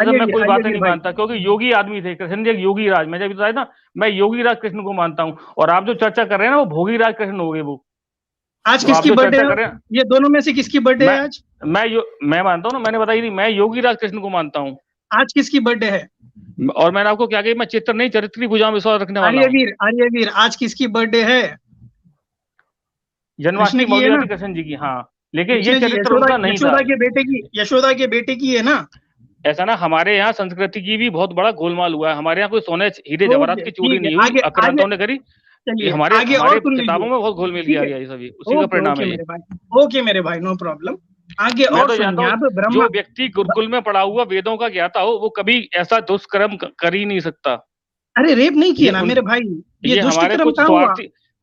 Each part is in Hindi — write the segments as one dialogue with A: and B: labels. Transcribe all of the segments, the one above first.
A: मतलब मैं कोई बातें
B: अलीवीर
A: नहीं
B: भाई,
A: मानता, क्योंकि योगी आदमी थे कृष्ण जी, एक योगी राज, मैं जब बताया ना, मैं योगी राज कृष्ण को मानता हूँ। और आप जो चर्चा कर रहे हैं ना, वो भोगी राज कृष्ण हो गए वो,
B: आज
A: जो आप
B: किसकी
A: जो
B: बर्थडे
A: चर्चा
B: है?
A: कर रहे हैं।
B: ये दोनों में से किसकी बर्थडे
A: मैं
B: है आज?
A: मैं मानता हूँ ना, मैंने बताई थी, मैं योगी राज कृष्ण को मानता हूँ।
B: आज किसकी बर्थडे है?
A: और मैंने आपको क्या कही, मैं चित्र नहीं चरित्र की भुजा में विश्वास रखने वाला हूँ।
B: आर्यवीर, आर्यवीर, आज किसकी बर्थडे है? कृष्ण
A: जन्माष्टमी
B: की है
A: मौली
B: ना?
A: आती कृष्ण जी की, हाँ। लेकिन ये
B: कृष्ण की,
A: चरित्र
B: यशोदा,
A: उनका नहीं था।
B: यशोदा के बेटे की, यशोदा के बेटे की है ना?
A: ऐसा ना, हमारे यहाँ संस्कृति की भी बहुत बड़ा गोलमाल हुआ है। हमारे यहाँ कोई सोने हीरे जवाहरात
B: ओके,
A: की चोरी
B: ठीक है,
A: नहीं हुई,
B: आगे आगे
A: आक्रांताओं ने करी। ये
B: चलिए,
A: हमारे
B: आगे और
A: हमारे
B: सुन लीजिए।
A: किताबों में बहुत घोल मिल
B: ठीक
A: गया
B: है,
A: ये सभी, उसी का
B: ओके
A: परिणाम
B: ओके
A: है ये।
B: मेरे भाई, ओके मेरे भाई, नो प्रॉब्लम। आगे
A: मैं
B: और
A: तो जानता
B: सुनिए
A: हूँ,
B: आप, ब्रह्मा।
A: जो व्यक्ति गुरुकुल में पढ़ा हुआ, वेदों का ज्ञाता हो, वो कभी ऐसा दुष्कर्म कर ही नहीं सकता।
B: अरे रेप नहीं
A: ये
B: किया ना
A: उन
B: मेरे भाई, ये
A: ये
B: दुष्ट
A: हमारे
B: कर्म कहाँ हुआ?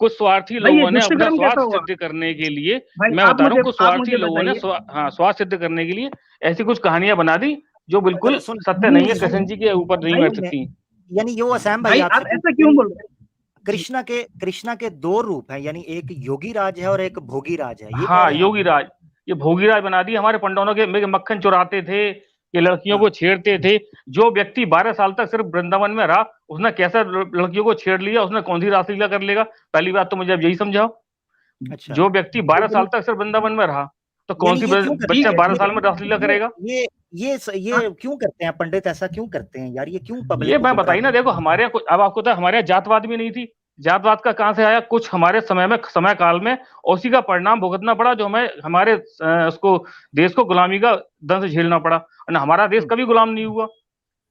A: कुछ स्वार्थी
B: भाई ये
A: लोगों ने
B: दुष्ट
A: अपना
B: कर्म कैसा
A: स्वार्थ
B: हुआ?
A: सिद्ध करने के लिए,
B: भाई
A: मैं बता रहा हूँ, कुछ
B: आप
A: स्वार्थी
B: मुझे
A: लोगों ने
B: बताइए।
A: स्वार्थ सिद्ध करने के लिए ऐसी कुछ कहानियां बना दी, जो
C: जरा
A: बिल्कुल
C: सुन,
A: सत्य
B: जी
A: नहीं है,
B: जी
A: कृष्ण
C: सुन
A: जी के ऊपर नहीं
B: भाई,
A: बैठ सकती।
C: यानी ये वो सैम भाई
B: भाई
C: आपसे
B: आप ऐसा
C: पूछते
B: क्यों
C: हैं,
B: बोल रहे हैं? जी,
C: कृष्णा के दो रूप हैं, यानी एक योगी राज है और एक भोगी राज है, ये कह
A: हाँ,
C: रहे हैं आप?
A: योगी राज, ये भोगी राज बना दिए हमारे पंडितों के मक्खन चुराते थे, ये लड़कियों
C: हाँ,
A: को छेड़ते थे। जो व्यक्ति 12 साल तक सिर्फ वृंदावन में रहा, उसने कैसे लड़कियों को छेड़ लिया, उसने कौन सी रासलीला कर लेगा? पहली बात तो मुझे अब यही समझाओ।
C: अच्छा।
A: जो व्यक्ति
C: तो
A: 12 साल
C: यानी
A: तक सिर्फ वृंदावन में रहा, तो कौन
C: यानी
A: सी
C: ये क्यों
B: ठीक
A: बच्चा
C: करते
B: है,
C: हैं,
A: 12 साल में
B: ठीक
A: रासलीला करेगा?
B: है।
C: ये क्यों करते हैं पंडित, ऐसा क्यों करते हैं यार, ये क्यों
A: ये
C: पब्लिक को
A: मैं
C: गुमराह
A: बताई ना,
C: करते
A: देखो
C: हैं?
A: हमारे यहाँ अब आपको तो हमारे यहाँ जातवाद भी नहीं थी। जातवाद का कहाँ से आया? कुछ हमारे समय काल में उसी का परिणाम भुगतना पड़ा, जो हमें हमारे उसको देश को गुलामी का दंश झेलना पड़ा, और हमारा देश
C: हम्म
A: कभी गुलाम नहीं हुआ।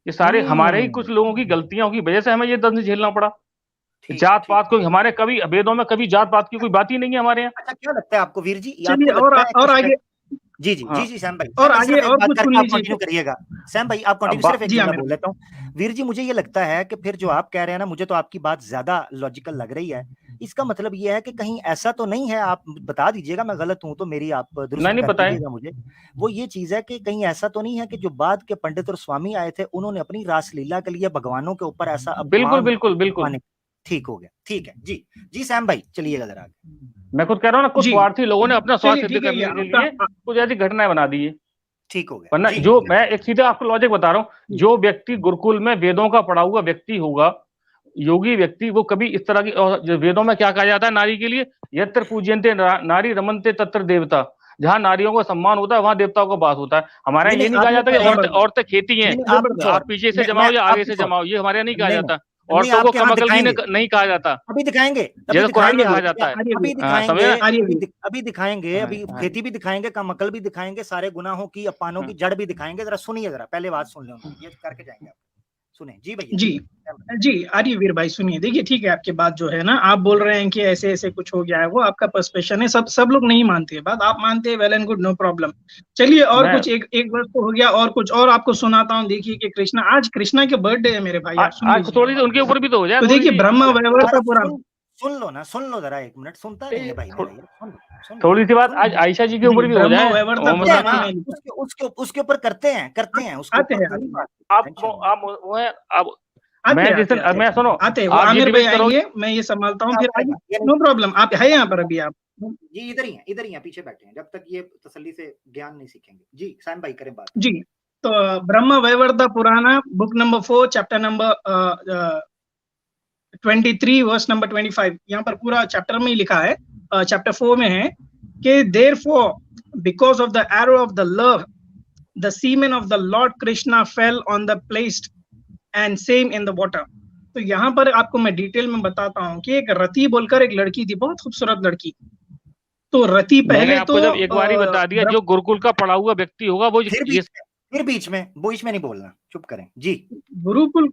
A: ये सारे हमारे ही कुछ लोगों की गलतियों की वजह से हमें ये दंश झेलना पड़ा।
C: ठीक है,
A: जात
C: ठीक
A: पात
C: है।
A: को हमारे कभी वेदों में कभी जात पात की कोई बात ही नहीं है हमारे यहाँ।
C: अच्छा, क्या लगता है आपको वीर जी,
B: चलिए,
C: आपको लगता है कि
B: और आगे,
C: जी जी जी
A: हाँ,
C: जी सैम
B: और
C: भाई
B: आगे
C: सिर्फ एक
B: और
C: बात
B: कुछ सुन
C: करके आप
B: लीजिए
C: कंटिन्यू
B: फिर।
C: करिएगा। सैम भाई आप कंटिन्यू,
A: अब
C: सिर्फ एक
B: जी हाँ
C: जुमला
B: मेरे
C: बोल
B: भाई।
C: लेता हूँ। वीर जी, मुझे ये लगता है कि फिर जो आप कह रहे हैं ना, मुझे तो आपकी बात ज्यादा लॉजिकल लग रही है। इसका मतलब ये है कि कहीं ऐसा तो नहीं है, आप बता दीजिएगा, मैं गलत हूं तो मेरी आप दुरुस्त
A: नहीं
C: कर
A: बताए।
C: दीजिएगा मुझे। वो ये चीज है कि कहीं ऐसा तो नहीं है कि जो बाद के पंडित और स्वामी आए थे, उन्होंने अपनी रासलीला के लिए भगवानों के ऊपर ऐसा
A: बिल्कुल
C: अपमान
A: बिल्कुल बिल्कुल।
C: माने। ठीक हो गया, ठीक है जी। जी सैम भाई चलिएगा जरा आगे।
A: मैं खुद कह रहा हूँ ना, कुछ
B: जी
A: स्वार्थी लोगों ने अपना स्वार्थ
B: चलिए,
A: सिद्ध
B: ठीक है, ये
A: करने के
B: आपका
A: लिए कुछ ऐसी घटनाएं बना दी है।
C: ठीक हो गया
A: वरना
C: जी।
A: जो मैं एक सीधा आपको लॉजिक बता रहा हूँ, जो व्यक्ति गुरुकुल में वेदों का पढ़ा हुआ व्यक्ति होगा, योगी व्यक्ति, वो कभी इस तरह की, और जो वेदों में क्या कहा जाता है नारी के लिए, यत्र पूज्यन्ते नारी रमन्ते तत्र देवता। जहां नारियों का सम्मान होता है, वहां देवताओं का वास होता है। हमारे
C: नहीं
A: यहाँ
C: नहीं,
A: ये नहीं कहा
C: आपने
A: जाता कि औरतें
B: जबरदस्त,
A: औरतें खेती हैं,
C: नहीं नहीं, आप कुछ
B: जबरदस्त।
C: और,
A: आप पीछे से
C: मैं
A: जमाओ या
C: आप
A: आगे से
C: कुछ और,
A: जमाओ, ये हमारे यहाँ नहीं कहा
C: नहीं
A: जाता।
C: नहीं नहीं,
A: औरतों को
C: आपके
A: कम
C: यहाँ
A: अकल भी
C: दिखाएंगे,
A: नहीं कहा जाता,
C: अभी दिखाएंगे, अभी
A: जैसे कुरान में
C: दिखाएंगे
A: कहा
C: आप,
A: जाता है।
B: आर्यवीर,
C: अभी दिखाएंगे,
A: समझे ना?
C: अभी दिखाएंगे,
A: हाँ,
C: अभी
A: हाँ,
C: खेती भी दिखाएंगे, कम अकल भी दिखाएंगे, सारे गुनाहों की, अपमानों की
A: हाँ।
C: जड़ भी दिखाएंगे। जरा सुनिए, जरा पहले बात सुन लो, ये करके जाएंगे आप। सुने जी भैया
B: जी
C: जी।
B: जी, आर्यवीर भाई सुनिए, देखिए ठीक है, आपकी बात जो है ना, आप बोल रहे हैं कि ऐसे ऐसे कुछ हो गया है, वो आपका पर्सपेक्शन है, सब लोग नहीं मानते हैं बात, आप मानते हैं, well and good, no problem. चलिए, और
A: मैं
B: कुछ, एक एक वर्ष तो हो गया, और कुछ और आपको सुनाता हूँ। देखिए कि कृष्णा, आज कृष्णा के बर्थडे है मेरे भाई, आप सुन
A: आज
B: लीजिए।
A: थोड़ी सी उनके ऊपर भी तो हो जाए,
B: तो
A: थोड़ी
B: देखिए,
A: सी।
B: ब्रह्म
C: अरे
B: वैवर्त पुराण।
C: सुन लो ना, सुन लो जरा, एक मिनट, सुनता नहीं है भाई मेरा यार, सुन लो
A: थोड़ी सी बात
C: सुन लो।
A: आज आयशा जी के
B: जी,
A: ऊपर भी हो
B: ब्रह्म
A: जाए,
B: वैवर्त
A: मोहम्मद
C: करते हैं
A: साहब
C: ना,
B: पुराण
A: की।
B: में लिखा
C: उसके ऊपर करते
B: है।
C: हैं, उसके
B: आते
C: ऊपर
B: हैं,
C: पूरी बात,
A: आप
C: टेंशन नहीं।
A: आप वो है अब।
B: आते
A: मैं
B: हैं,
A: जिस
B: आते
A: दिन,
B: आते
A: मैं सुनो,
B: आते हैं, वो
A: आप ये
B: आमिर भाई
A: डिबेट करोगे।
B: आएंगे, मैं ये संभालता हूँ,
C: क्या
B: फिर आगे।
C: पड़ेगा ये
B: नो प्रॉब्लम, आप है यहाँ पर अभी, आप।
C: ये इधर ही हैं, पीछे बैठे हैं, जब तक ये तसल्ली से ज्ञान नहीं सीखेंगे। जी सैम भाई करें बात।
B: जी, तो Brahma Vaivarta Purana, book number 4, chapter number 23, verse number 25, यहाँ पर पूरा चैप्टर में ही लिखा है, चैप्टर 4 में है कि therefore because of the arrow of the love the semen of the Lord Krishna fell on the placed and same in the water। तो यहाँ पर आपको मैं डिटेल में बताता हूँ कि एक रति बोलकर एक लड़की थी, बहुत खूबसूरत लड़की। तो रति
A: मैंने
B: पहले तो
A: आपको जब एक बार ही बता दिया, जो गुरुकुल का पढ़ा हुआ व्यक्ति होगा वो
C: फिर
A: ये।
C: बीच में नहीं बोलना, चुप करें जी।
B: गुरुकुल,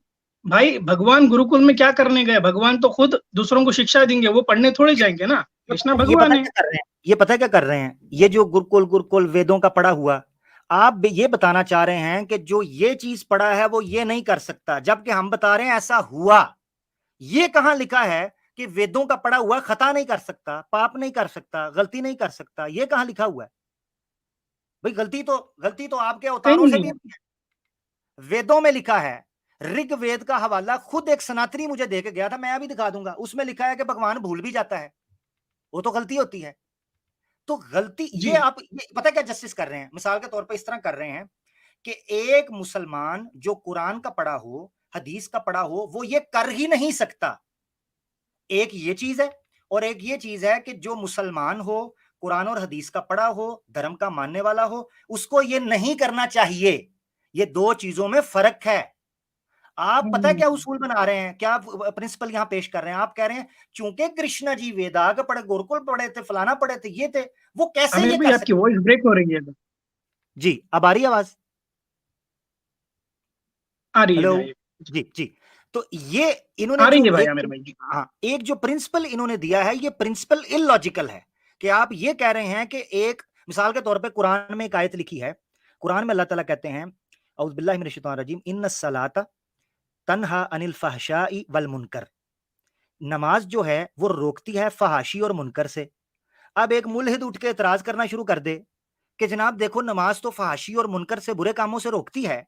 B: भाई भगवान गुरुकुल में क्या करने गए? भगवान तो खुद दूसरों को शिक्षा देंगे, वो पढ़ने थोड़े जाएंगे ना, कृष्णा
C: ये
B: भगवान
C: पता
B: है।
C: क्या कर रहे हैं, ये पता क्या कर रहे हैं, ये जो गुरुकुल वेदों का पढ़ा हुआ, आप ये बताना चाह रहे हैं कि जो ये चीज पढ़ा है वो ये नहीं कर सकता, जबकि हम बता रहे हैं ऐसा हुआ। ये कहां लिखा है कि वेदों का पढ़ा हुआ खता नहीं कर सकता, पाप नहीं कर सकता, गलती नहीं कर सकता? ये कहां लिखा हुआ है भाई? गलती तो आपके अवतारों
B: कहीं
C: से
B: नहीं
C: भी
B: है।
C: हुई है। वेदों में लिखा है, ऋग्वेद का हवाला खुद एक सनातनी मुझे दे के गया था, मैं अभी दिखा दूंगा, उसमें लिखा है कि भगवान भूल भी जाता है, वो तो गलती होती है। तो गलती
B: जी
C: ये आप ये पता क्या जस्टिस कर रहे हैं, मिसाल के तौर पर इस तरह कर रहे हैं कि एक मुसलमान जो कुरान का पढ़ा हो, हदीस का पढ़ा हो, वो ये कर ही नहीं सकता। एक ये चीज है, और एक ये चीज है कि जो मुसलमान हो, कुरान और हदीस का पढ़ा हो, धर्म का मानने वाला हो, उसको ये नहीं करना चाहिए। ये दो चीजों में फर्क है। आप पता है क्या उसूल बना रहे हैं, क्या प्रिंसिपल यहां पेश कर रहे हैं? आप कह रहे हैं चूंकि कृष्णा जी वेदाग पढ़े, गुरुकुल पढ़े थे, फलाना पढ़े थे, ये थे, वो कैसे
B: आमिर
C: ये
B: भाई
C: कर
B: आपकी
C: सकते?
B: वॉइस ब्रेक हो रही है।
C: जी, अब आ रही है आवाज?
B: आ रही है
C: हेलो,
B: भाई।
C: जी जी। तो ये इन्होंने
B: आ रही
C: जो
B: है भाई
C: एक,
B: आमिर भाई जी।
C: हाँ, एक जो प्रिंसिपल इन्होंने दिया है, ये प्रिंसिपल इलॉजिकल है। कि आप ये कह रहे हैं कि एक मिसाल के तौर पे कुरान में एक आयत लिखी है, कुरान में अल्लाह ताला कहते हैं औज़ु बिल्लाहि मिनश शैतानिर रजीम, इन्नस सलाता तन्हा अनिल फहशाई वल मुनकर। नमाज जो है वो रोकती है फहाशी और मुनकर से। अब एक मुल्हिद उठ के एतराज करना शुरू कर दे कि जनाब देखो, नमाज तो फहाशी और मुनकर से, बुरे कामों से रोकती है,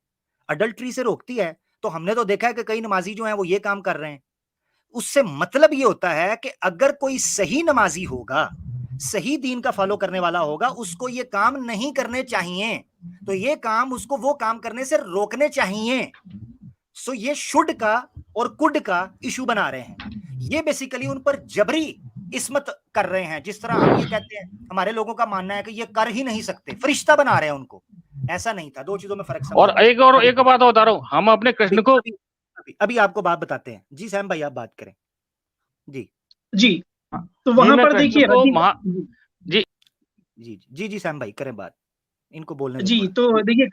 C: अडल्ट्री से रोकती है, तो हमने तो देखा है कि कई नमाजी जो हैं वो ये काम कर रहे हैं। उससे मतलब ये होता है कि अगर कोई सही नमाजी होगा, सही दीन का फॉलो करने वाला होगा, उसको ये काम नहीं करने चाहिए, तो ये काम उसको वो काम करने से रोकने चाहिए। सो ये शुड का और कुड का इशू बना रहे हैं। ये बेसिकली उन पर जबरी इस्मत कर रहे हैं। जिस तरह हम ये कहते हैं, हमारे लोगों का मानना है कि ये कर ही नहीं सकते, फरिश्ता बना रहे हैं उनको। ऐसा नहीं था। दो चीजों में फर्क समझ।
A: और एक बात बता रहा हूँ, हम अपने कृष्ण को
C: अभी आपको बात बताते हैं। जी सैम भाई, आप बात करें। जी
B: जी, तो
A: जी,
B: वहां
A: मैं
B: पर
A: कृष्ण
B: देखिए
A: को
C: जी जी जी सैम भाई करें बात, इनको बोलने दो
B: जी,
C: थोड़ा।
B: तो देखिए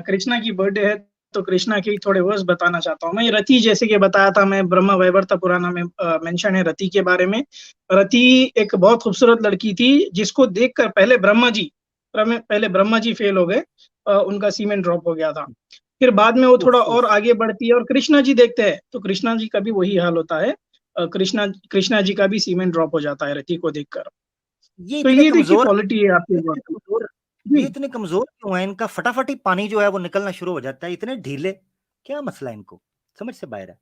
B: कृष्णा की बर्थडे है, तो कृष्णा के थोड़े वर्स बताना चाहता हूँ मैं। रति, जैसे कि बताया था मैं, ब्रह्म वैवर्त पुराण में मेंशन है रति के बारे में। रति एक बहुत खूबसूरत लड़की थी, जिसको देखकर पहले ब्रह्मा जी फेल हो गए, उनका सीमेंट ड्रॉप हो गया था। फिर बाद में वो थोड़ा और आगे बढ़ती है और कृष्णा जी देखते हैं, तो कृष्णा जी का भी वही हाल होता है। कृष्णा जी का भी सीमेंट ड्रॉप हो जाता है रति को देखकर।
C: ये
B: तो
C: इतने
B: ये देखिए
C: कमजोर,
B: क्वालिटी है आपके
C: ये इतने
B: वर्क
C: कमजोर,
B: की।
C: ये इतने कमजोर क्यों है? इनका फटाफट ही पानी जो है वो निकलना शुरू हो जाता है, इतने ढीले, क्या मसला है इनको? समझ से बाहर है।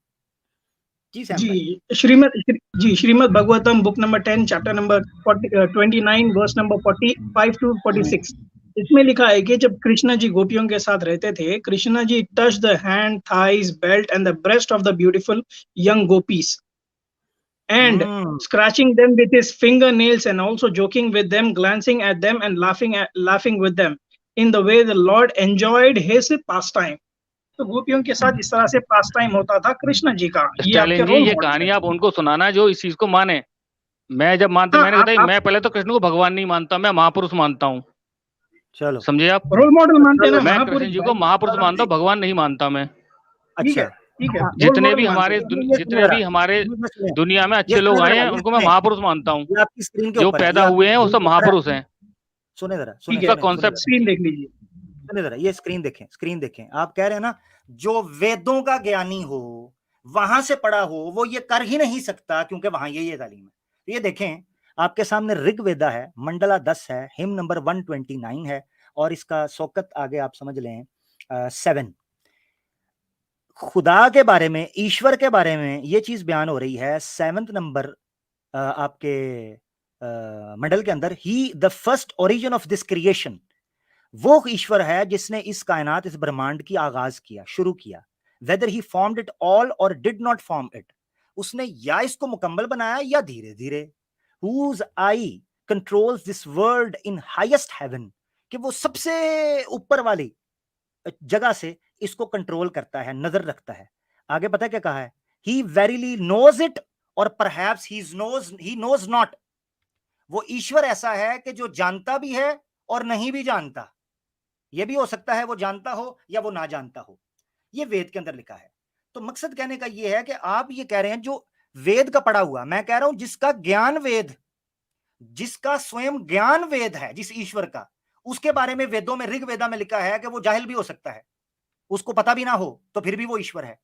C: जी सैम भाई।
B: Shrimad Bhagavatam book number 10 chapter number 29 verse number 45 to 46, इसमें लिखा है कि जब कृष्णा जी गोपियों के साथ रहते थे, Krishna ji touch the hand, thighs, belt and the breast of the beautiful young gopis and scratching them with his fingernails, and also joking with them, glancing at them and laughing with them in the way the Lord enjoyed his pastime. तो गोपियों के साथ इस तरह से पास टाइम होता था कृष्ण जी का। ये आपके
A: स्टालिन जी,
B: रोल
A: ये
B: मॉडल
A: कहानी
B: है।
A: आप उनको सुनाना जो इस चीज को माने। मैं जब मानते,
B: हाँ,
A: मैंने बताया,
B: आप
A: मैं पहले तो कृष्ण को भगवान नहीं मानता, मैं महापुरुष मानता हूँ।
C: चलो,
A: समझे आप?
B: रोल मॉडल मानते हैं ना,
A: मैं
B: महापुरुष
A: कृष्ण जी को
B: भाई।
A: महापुरुष मानता हूँ, भगवान नहीं मानता मैं।
B: ठीक है,
C: अच्छा,
B: ठीक है,
C: हाँ,
B: रोल
A: जितने
B: मॉडल
A: भी
B: मानते
A: हमारे
B: हैं।
A: जितने भी हमारे दुनिया में
C: ये
A: अच्छे
C: सुने
A: लोग आए
C: जरा,
A: हैं,
C: ये
A: उनको मैं
C: सुने,
A: महापुरुष मानता हूँ।
C: ये आपकी स्क्रीन के
A: जो
C: ऊपर है,
A: पैदा
C: ये आपकी
A: हुए हैं वो
C: स्क्रीन
A: सब
C: के ऊपर है।
A: महापुरुष हैं।
C: सुने जरा, सुने
B: ठीक है,
A: इसका
C: सुने सुने
A: कॉन्सेप्ट
C: जरा,
B: स्क्रीन देख लीजिए।
C: सुने जरा, ये स्क्रीन देखें, स्क्रीन देखें। आप कह रहे हैं ना, जो वेदों का ज्ञानी हो, वहां से पढ़ा हो, वो ये कर ही नहीं सकता क्योंकि वहां ये तालीम है। तो ये देखें, आपके सामने ऋग्वेदा है, मंडला 10 है, हिम नंबर 129 है, और इसका सोकत आगे आप समझ लें 7। खुदा के बारे में, ईश्वर के बारे में ये चीज बयान हो रही है 7th नंबर आपके मंडल के अंदर। He the first origin of this creation, वो ईश्वर है जिसने इस कायनात, इस ब्रह्मांड की आगाज किया, शुरू किया। वेदर ही फॉर्म्ड इट ऑल और डिड नॉट फॉर्म इट, उसने या इसको मुकम्मल बनाया या धीरे धीरे। Whose I controls this world in highest heaven, कि वो सबसे ऊपर वाली जगह से इसको कंट्रोल करता है, नजर रखता है। आगे पता है क्या कहा है? ही वेरीली नोज इट और परहैप्स ही नोज नॉट। वो ईश्वर ऐसा है कि जो जानता भी है और नहीं भी जानता। ये भी हो सकता है वो जानता हो या वो ना जानता हो। ये वेद के अंदर लिखा है। तो मकसद कहने का ये है कि आप ये कह रहे हैं जो वेद का पढ़ा हुआ, मैं कह रहा हूं जिसका ज्ञान वेद, जिसका स्वयं ज्ञान वेद है, जिस ईश्वर का, उसके बारे में वेदों में, ऋग्वेदा में लिखा है कि वो जाहिल भी हो सकता है, उसको पता भी ना हो, तो फिर भी वो ईश्वर है।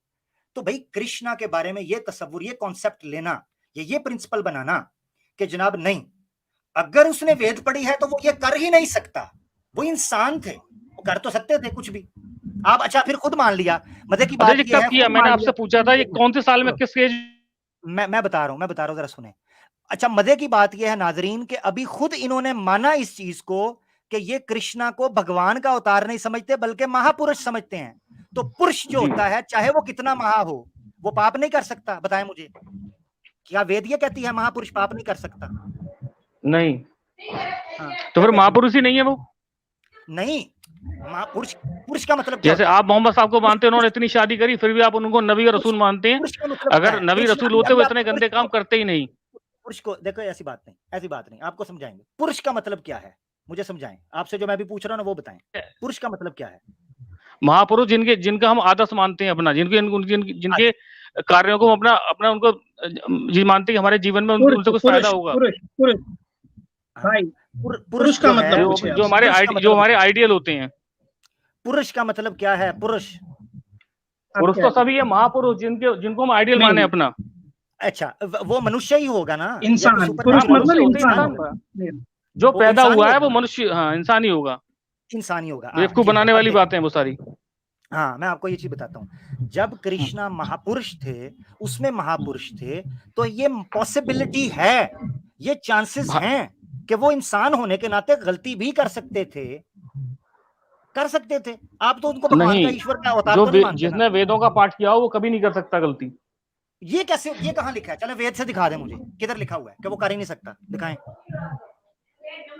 C: तो भाई कृष्णा के बारे में ये तस्वुर, ये कॉन्सेप्ट लेना, ये प्रिंसिपल बनाना कि जनाब नहीं, अगर उसने वेद पढ़ी है तो वो ये कर ही नहीं सकता। वो इंसान थे, वो कर तो सकते थे कुछ भी। आप अच्छा फिर खुद मान लिया। मजे की बात ये
A: कब
C: है,
A: किया? मैंने आपसे पूछा था ये कौन से साल में, किस एज?
C: मैं बता रहा हूं जरा सुने। अच्छा, मजे की बात यह है नाजरीन कि अभी खुद इन्होंने माना इस चीज को कि ये कृष्णा को भगवान का अवतार नहीं समझते बल्कि महापुरुष समझते हैं। तो पुरुष जो
A: जी।
C: होता है चाहे वो कितना महा हो वो पाप नहीं कर सकता, बताएं मुझे। क्या वेद ये कहती है महापुरुष पाप नहीं कर सकता?
A: नहीं,
C: हाँ,
A: तो
C: क्या
A: फिर
C: कहती
A: महापुरुष ही नहीं है वो।
C: है? नहीं, महापुरुष, पुरुष का मतलब क्या
A: जैसे
C: होता है?
A: आप मोहम्मद साहब को मानते हैं, उन्होंने
C: पुरुष
A: इतनी शादी करी, फिर भी आप उनको नबी और रसूल मानते हैं।
C: पुरुष का मतलब क्या
A: अगर
C: है?
A: नबी
C: कृष्ण
A: रसूल होते
C: अभी
A: वो
C: आपको
A: इतने गंदे
C: पुरुष
A: काम
C: को,
A: करते ही नहीं।
C: पुरुष को देखो, ऐसी बात नहीं, ऐसी बात नहीं, आपको समझाएंगे। पुरुष का मतलब क्या है मुझे समझाएं, आपसे जो मैं भी पूछ रहा हूँ ना वो बताएं, पुरुष का मतलब क्या है?
A: महापुरुष जिनके जिनका हम आदर्श मानते हैं अपना, जिनके कार्यों को हम अपना अपना उनको जी मानते हैं कि हमारे जीवन में उनसे कुछ फायदा होगा।
B: पुरुष पुरुष भाई, पुरुष का
C: जो
B: मतलब
C: है,
B: पूछे
A: जो हमारे
C: पुरुष का
A: जो हमारे
C: मतलब,
A: आइडियल होते हैं।
C: पुरुष का मतलब क्या है? पुरुष,
A: पुरुष तो सभी है, महापुरुष जिनको हम आइडियल माने अपना।
C: अच्छा वो मनुष्य ही होगा ना,
B: इंसान,
C: सुपर
B: पुरुष
A: हाँ,
B: मतलब
A: मनुष्य होते हैं,
B: इंसान
A: इंसान जो
C: वो
A: पैदा
C: इंसान ही
A: हुआ है
C: होगा
A: वो
C: ना?
A: मनुष्य, हाँ, इंसान ही होगा।
C: इंसान ही होगा।
A: बेवकूफ
C: ठीक है,
A: बनाने
C: अब
A: वाली
C: देखो,
A: बातें हैं वो सारी।
C: हाँ मैं आपको ये चीज बताता हूँ, जब कृष्णा महापुरुष थे, उसमें महापुरुष थे, तो ये पॉसिबिलिटी है, ये चांसेस हैं कि वो इंसान होने के नाते गलती भी कर सकते थे, कर सकते थे। आप तो उनको भगवान का,
A: नहीं,
C: ईश्वर का अवतार तो नहीं मानते ना।
A: जिसने वेदों का पाठ किया हो वो कभी नहीं कर सकता गलती।
C: ये कैसे, ये कहाँ लिखा है? चलो वेद से दिखा दे मुझे, किधर लिखा हुआ है कि वो कर ही नहीं सकता, दिखाएं।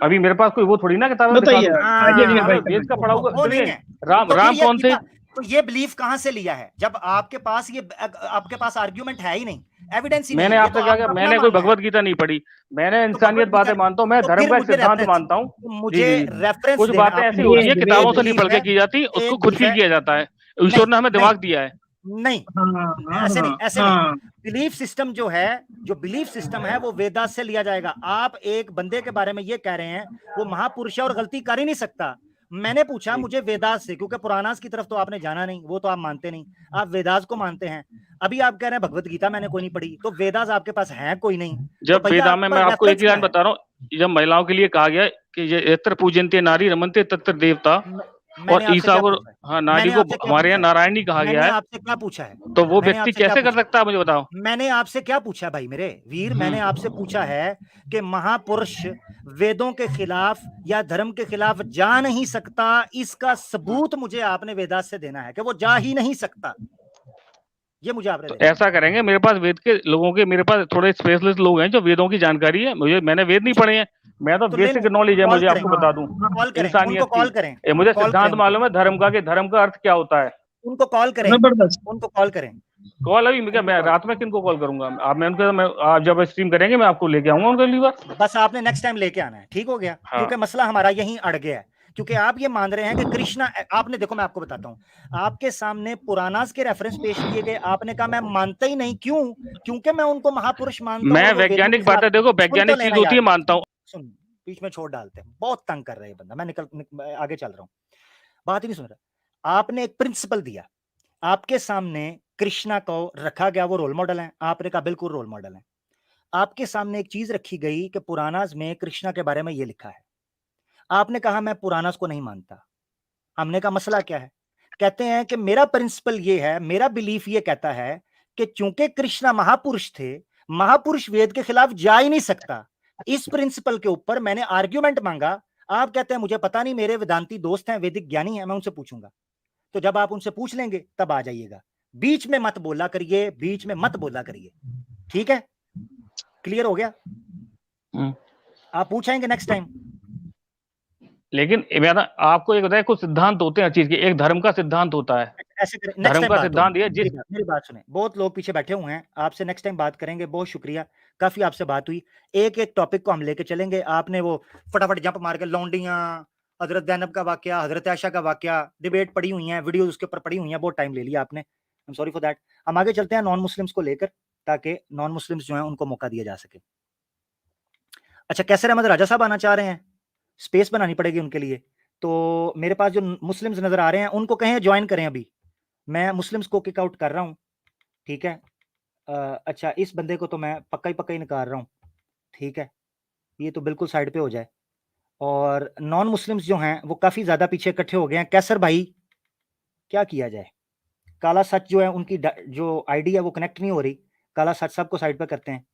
A: अभी मेरे पास कोई वो थोड़ी ना किताब है, दिखा
B: बताइए
A: दूं।
B: आगे
C: हाँ,
B: भाई,
A: वेद का पढ़ा हुआ
C: वो नहीं
A: सुनिए,
C: है
A: राम
C: तो
A: राम
C: फिर
A: कौन थे?
C: तो ये बिलीफ कहाँ से लिया है जब आपके पास ये, आपके पास आर्ग्यूमेंट है ही नहीं, एविडेंस ही नहीं
A: मैंने
C: है, ये
A: आपसे
C: तो
A: क्या
C: आपका
A: किया,
C: अपना
A: मैंने कोई
C: मानना है।
A: भगवत गीता नहीं पढ़ी, मैंने
C: तो भगवत
A: इंसानियत बातें
C: गीता,
A: मानता हूँ, मैं
C: तो
A: धर्म
C: फिर
A: का एक
C: मुझे
A: सिद्धांत
C: रेफरेंस,
A: मानता हूँ। जी
C: मुझे
A: जी जी।
C: रेफरेंस
A: कुछ
C: देना।
A: बातें ऐसी
C: आपने
A: होती है
C: एक
A: किताबों से नहीं
C: बिलीफ
A: पढ़ के
C: है,
A: की जाती, उसको
C: एक
A: खुद
C: बिलीफ
A: फील
C: है,
A: किया जाता है। ईश्वर
C: नहीं
A: ने हमें
C: नहीं
A: दिमाग दिया है।
C: नहीं,
B: हाँ
C: ऐसे नहीं,
B: हाँ
C: ऐसे नहीं।
B: हाँ,
C: बिलीफ सिस्टम जो है, जो बिलीफ सिस्टम है वो वेदास से लिया जाएगा। आप एक बंदे के बारे में ये कह रहे हैं वो महापुरुष है और गलती कर ही नहीं सकता। मैंने पूछा मुझे वेदास से, क्योंकि पुराणास की तरफ तो आपने जाना नहीं, वो तो आप मानते नहीं, आप वेदास को मानते हैं। अभी आप कह रहे हैं भगवत गीता मैंने कोई नहीं पढ़ी, तो वेदास आपके पास है कोई नहीं, तो
A: जब
C: भैया
A: वेदा में,
C: आपके
A: मैं
C: पास
A: आपको एक
C: रेफरेंस
A: ही
C: क्या
A: लाइन
C: है?
A: बता रहा हूँ, जब महिलाओं के लिए कहा गया है कि ये यत्र पूजन्ते नारी रमन्ते तत्र देवता, और
C: मैंने आपसे
A: ईसा
C: क्या
A: को,
C: पूछा है?
A: हाँ, नारी
C: मैंने
A: को
C: आपसे क्या
A: हमारे यहाँ
C: पूछा है?
A: नारायणी कहा गया
C: मैंने
A: है,
C: आपसे क्या पूछा है?
A: तो वो
C: मैंने
A: व्यक्ति
C: आपसे क्या
A: कैसे कर
C: पूछा?
A: सकता है मुझे बताओ।
C: मैंने आपसे क्या पूछा है भाई मेरे वीर? मैंने आपसे पूछा है कि महापुरुष वेदों के खिलाफ या धर्म के खिलाफ जा नहीं सकता, इसका सबूत मुझे आपने वेदास से देना है कि वो जा ही नहीं सकता, ये मुझे आपने
A: तो
C: देना है।
A: ऐसा करेंगे, मेरे पास वेद के लोगों के, मेरे पास थोड़े स्पेशलिस्ट लोग हैं जो वेदों की जानकारी है, मैंने वेद नहीं
C: अच्छा,
A: पढ़े हैं, मैं तो
C: तो ले
A: बेसिक
C: लो,
A: नॉलेज है
C: कॉल
A: मुझे,
C: करें,
A: आपको बता दूं
C: कॉल करें उनको,
A: इंसानियत की।
C: कॉल करें,
A: मुझे
C: कॉल करें
A: सिद्धांत
C: उनको,
A: मालूम है धर्म का, कि धर्म का अर्थ क्या होता है।
C: उनको कॉल करें,
B: जबरदस्त।
C: उनको कॉल करें,
A: कॉल अभी मैं रात में किनको कॉल करूंगा? आप, आप जब स्ट्रीम करेंगे मैं आपको लेके आऊंगा उनके लिए।
C: बस आपने नेक्स्ट टाइम लेके आना है, ठीक हो गया?
A: हाँ।
C: क्योंकि मसला हमारा यहीं अड़ गया है, क्योंकि आप ये मान रहे हैं कि कृष्णा, आपने देखो मैं आपको बताता हूं, आपके सामने पुरानास के रेफरेंस पेश किए गए, आपने कहा मैं मानता ही नहीं, क्यों? क्योंकि मैं उनको महापुरुष मानता हूं
A: मैं
C: और वो वेदों के
A: वैज्ञानिक
C: खिलाफ।
A: बातें, देखो
C: सुन तो
A: वैज्ञानिक चीज
C: लेना
A: होती
C: यार,
A: है, मानता हूँ।
C: सुन, बीच में छोड़ डालते हैं, बहुत तंग कर रहा है ये बंदा, मैं आगे चल रहा हूं, बात ही नहीं सुन रहा। आपने एक प्रिंसिपल दिया, आपके सामने कृष्णा को रखा गया, वो रोल मॉडल है, आपने कहा बिल्कुल रोल मॉडल है। आपके सामने एक चीज रखी गई कि पुरानास में कृष्णा के बारे में ये लिखा है, आपने कहा मैं पुरानास को नहीं मानता। हमने कहा मसला क्या है? कहते हैं कि मेरा प्रिंसिपल ये है, मेरा बिलीफ ये कहता है कि चूंकि कृष्णा महापुरुष थे, महापुरुष वेद के खिलाफ जा ही नहीं सकता। इस प्रिंसिपल के ऊपर मैंने आर्ग्यूमेंट मांगा, आप कहते हैं मुझे पता नहीं, मेरे वेदांती दोस्त हैं, वैदिक ज्ञानी हैं, मैं उनसे पूछूंगा। तो जब आप उनसे पूछ लेंगे तब आ जाइएगा, बीच में मत बोला करिए, बीच में मत बोला करिए, ठीक है? क्लियर हो गया? आप पूछेंगे नेक्स्ट टाइम।
A: लेकिन मैंने आपको एक बताया, कुछ सिद्धांत होते हैं हर चीज के, एक धर्म का सिद्धांत होता है,
C: ऐसे करें, नेक्स्ट
A: धर्म
C: टाइम
A: का
C: बात
A: सिद्धांत
C: होगी,
A: ये
C: मेरी बात सुने, बहुत लोग पीछे बैठे हुए हैं, आपसे नेक्स्ट टाइम बात करेंगे। बहुत शुक्रिया, काफी आपसे बात हुई, एक एक टॉपिक को हम लेके चलेंगे। आपने वो फटाफट जंप मार के लौंडियां, हजरत ज़ैनब का वाकया, हजरत आयशा का वाकया, डिबेट पड़ी हुई है, वीडियो उसके ऊपर पड़ी हुई है, बहुत टाइम ले लिया आपने, I am sorry for that. हम आगे चलते हैं नॉन मुस्लिम्स को लेकर, ताकि नॉन मुस्लिम्स जो है उनको मौका दिया जा सके। अच्छा, कैसर अहमद राजा साहब आना चाह रहे हैं, स्पेस बनानी पड़ेगी उनके लिए, तो मेरे पास जो मुस्लिम्स नजर आ रहे हैं उनको कहें ज्वाइन करें, अभी मैं मुस्लिम्स को किक आउट कर रहा हूँ, ठीक है? अच्छा, इस बंदे को तो मैं पक्का ही निकाल रहा हूँ, ठीक है? ये तो बिल्कुल साइड पे हो जाए। और नॉन मुस्लिम्स जो हैं वो काफ़ी ज़्यादा पीछे इकट्ठे हो गए हैं। कैसर भाई, क्या किया जाए? काला सच जो है उनकी जो आईडी है वो कनेक्ट नहीं हो रही, काला सच साहब को साइड पे करते हैं,